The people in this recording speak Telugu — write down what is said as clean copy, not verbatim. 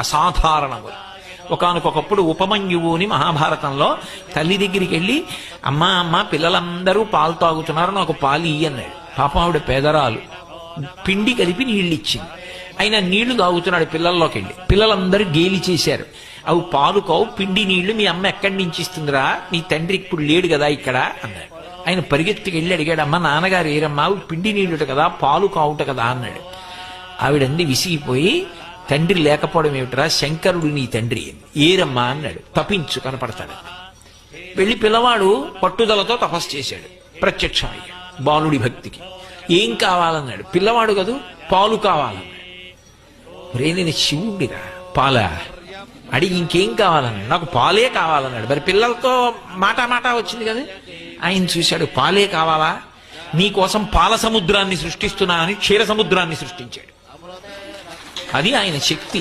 అసాధారణము. ఒకానొకప్పుడు ఉపమన్యువు అని మహాభారతంలో తల్లి దగ్గరికి వెళ్ళి, అమ్మా అమ్మ పిల్లలందరూ పాలు తాగుతున్నారు, నాకు పాలు ఇయ్యి అన్నాడు. పాపం ఆవిడ పేదరాలు, పిండి కలిపి నీళ్ళు ఇచ్చింది. ఆయన నీళ్లు తాగుతున్నాడు పిల్లల్లోకి వెళ్ళి. పిల్లలందరూ గేలి చేశారు, అవి పాలు కావు, పిండి నీళ్లు మీ అమ్మ ఎక్కడి నుంచి ఇస్తుందిరా, మీ తండ్రి ఇప్పుడు లేడు కదా ఇక్కడ అన్నాడు. ఆయన పరిగెత్తుకు వెళ్ళి అడిగాడు, అమ్మ నాన్నగారు ఏరమ్మా, అవి పిండి నీళ్ళుట కదా, పాలు కావుట కదా అన్నాడు. ఆవిడంది విసిగిపోయి, తండ్రి లేకపోవడం ఏమిట్రా, శంకరుడు నీ తండ్రి. ఏరమ్మా అన్నాడు. తపించు కనపడతాడు. వెళ్ళి పిల్లవాడు పట్టుదలతో తపస్సు చేశాడు, ప్రత్యక్షమయ్యాడు బాలుడి భక్తికి. ఏం కావాలన్నాడు. పిల్లవాడు కదూ, పాలు కావాలన్నాడు. రే నేను శివుడిరా, పాల అడిగి ఇంకేం కావాలన్నాడు. నాకు పాలే కావాలన్నాడు. మరి పిల్లలతో మాట వచ్చింది కదా. ఆయన చూశాడు, పాలే కావాలా, నీకోసం పాల సముద్రాన్ని సృష్టిస్తున్నా అని క్షీర సముద్రాన్ని సృష్టించాడు. అది ఆయన శక్తి.